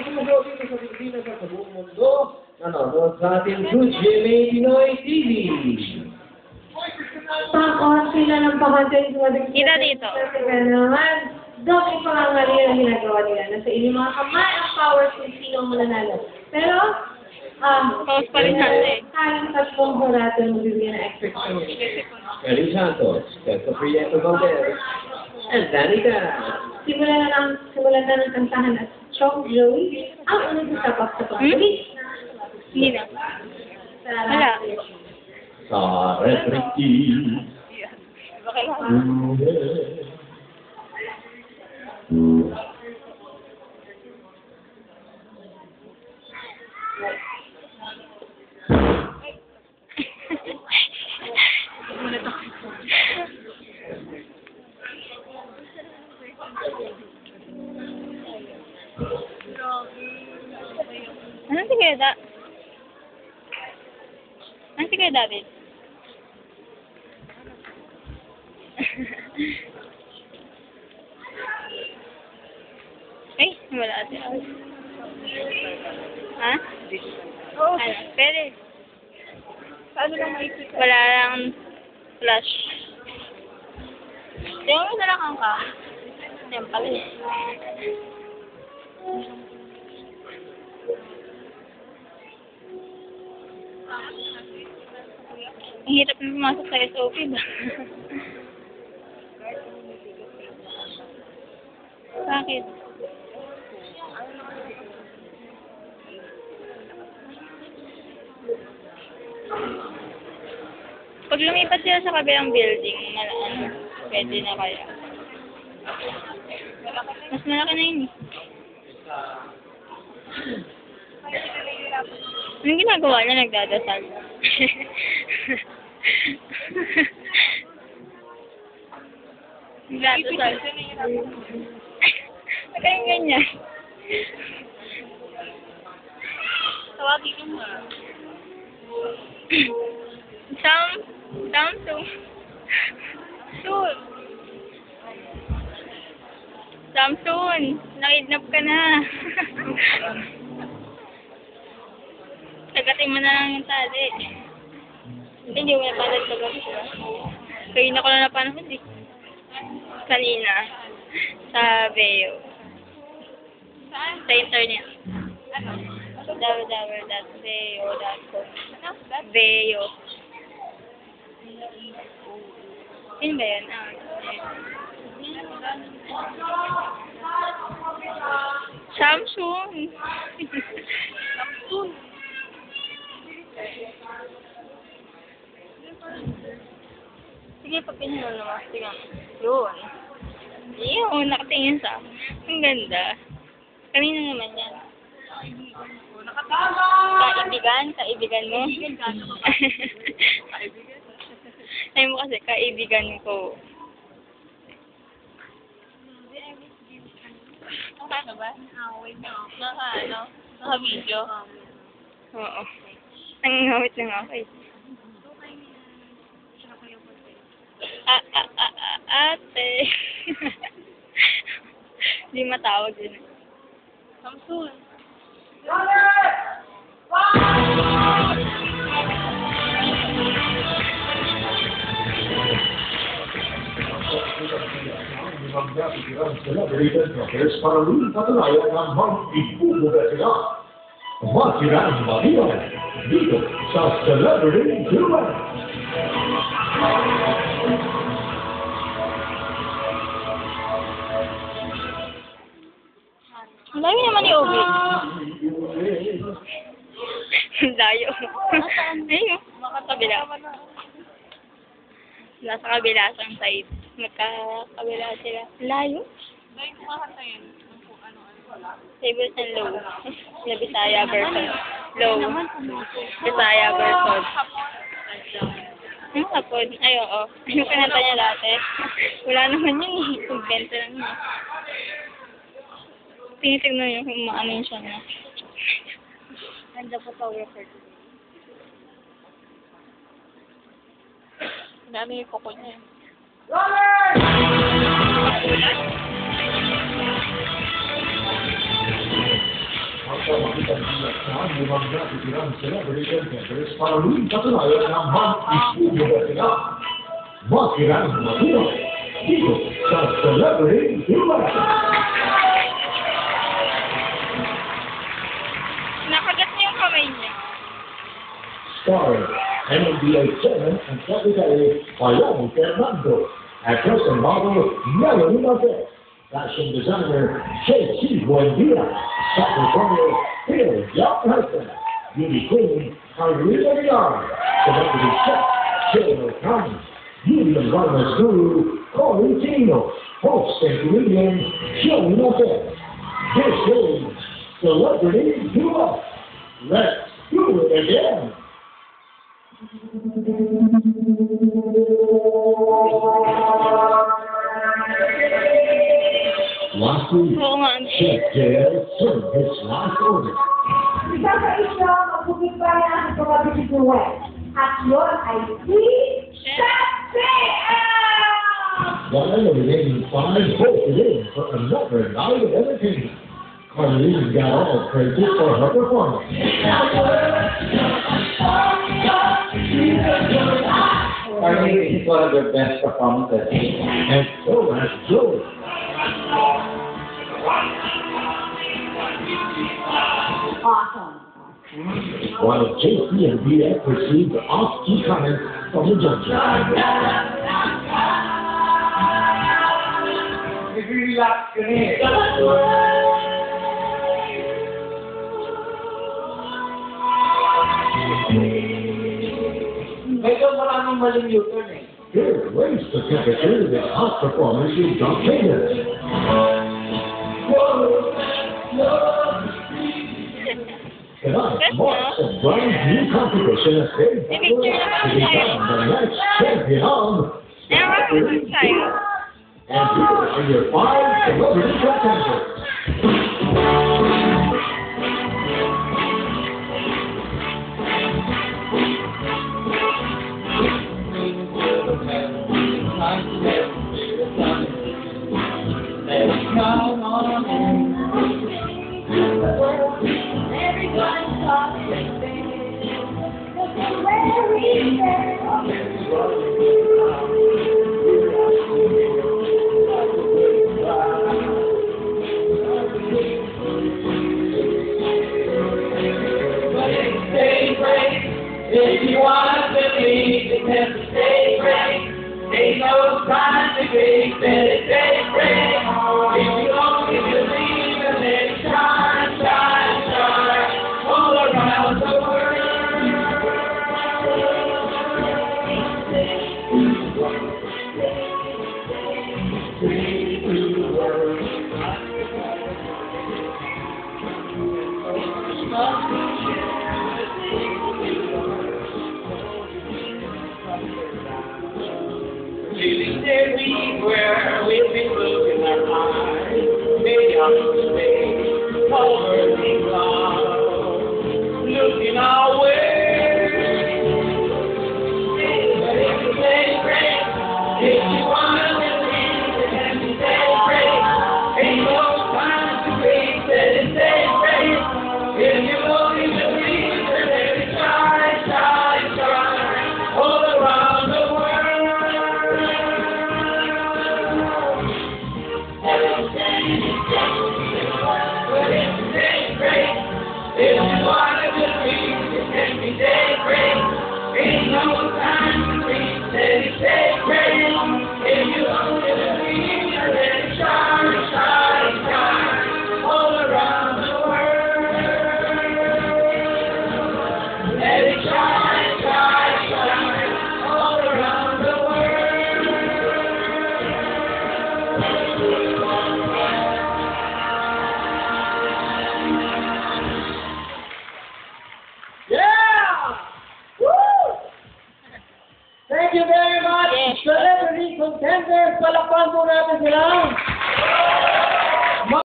sumusunod dito sa Pilipinas at sa buong mundo, nanonood sa ating Good GMA Pinoy TV. Pakot sila ng pakotay sa Kita dito. naman. Dami pangangali ang ginagawa nila. Nasa inyong mga kamay ang power kung sino ang mananalo. Pero, Pause pa rin natin. Halang tatlong horato ang bibigyan ng expert sa inyo. Kelly Santos, Tessa Prieto Valdez, and Danica. Simulan na ng kantahan at Chong Joey ang unang sapak sa pagkakas. Hindi na. Wala. Sa reflective. Okay lang. Anong si Kuya Da? Anong si Kuya David? Ay, wala ate. Ha? Oo. Ano? Pwede. Paano lang maipit? Wala lang flash. Tingnan mo na lang ang ka. Yan pala eh. Ang hirap na pumasok sa SOP ba? Bakit? Pag lumipat sila sa kabilang building, pwede na kaya. Mas malaki na yun eh. Anong ginagawa niya? Nagdadasal. Nagdadasal. Ba't kayong ganyan? Tawagin ko mo. Samson, nakidnap ka na. Tagatin mo na lang yung tali. Hindi mo napanood ka ba? Kanina ko na napanood eh. Kanina. Sa Veo. Sa internet. www.veo.com Veo. Sino ba yan? Samsung. Samsung. Sige, pagpinalo naman. Tingnan. Yun. Yun, nakatingin sa. Ang ganda. Kanina naman yan. Kaibigan mo? Ay mo kasi, kaibigan ko. Ano ba? Naka-video? Oo. Nangingawit lang ako eh. Ate. Hindi matawag din. Samsung. Para rin patunayan ng mag-ibubuga sila. Makirang Maria dito sa Celebrity Human. Ang dami naman ni Obi. Layo. Ayun, makakabila. Nasa kabilasang side. Magkakabila sila. Layo? Dahil kumakanta yun. Tables and low. Na Bisaya version. Low. Bisaya version. Ang hapon? Ay, oo. Yung kananta niya dati. Wala naman yun eh. Invento lang yun. Tinitignan niyo kung maano yun siya na. Nandiyan photographer. Ano yung kuko niya. Saan limang natitirang celebrity contenders para muling patunayan na mag-istudio na sila. Makirang matunay dito sa Celebrity Selection. Nakagat niya yung kamay niya. Starring NBA Chairman and Secretary Paolo Fernando, actress and model Melanie Marquez, fashion designer J.C. Buendia, Secretary Phil Young-Hudson, beauty queen Irina Villar, celebrity chef Jill O'Connor, beauty and wellness guru Corey Tino, host and comedian Joey Lopez. This is Celebrity Duet. Let's do it again. Last week, Oo nga. Chef Dale served his last order. Isa sa isyo, magbukit pa niya ang Celebrity Duet. At yun ay si Chef JL! While the remaining five voted in for another night of entertainment, Carlene got all credit for her performance. Carly, this is one of their best performances. And so has Joey. Awesome. While JC and BF received off-key comments from the judges. Nag-relax ka na eh. Medyo maraming maling U-turn eh. Here, raise the temperature with hot performance with Doc Taylor. Tonight marks a brand new competition at Big Brother to become the next champion of Celebrity Duet. And here are your five celebrity contenders. If you want to believe, it has to stay great. Ain't no time to be, better stay great. If you only believe, and let it shine, shine, shine, all around the world. Feeling everywhere, we've been looking our eyes, beyond space, over the clouds, looking our way. But if you stay great, if you wanna believe, then you stay great. Ain't no time to wait, let it stay great. If you only believe, then let it shine, shine, shine, all around the world. If you wanna believe, it can be day great. Ain't no time to wait, let it stay great. If you only believe, let it shine, shine, shine, all around the world. Let it shine, shine, shine, all around the world. Yeah! Woo! Thank you very much, Yes. Celebrity Contenders. Palakpan po natin sila.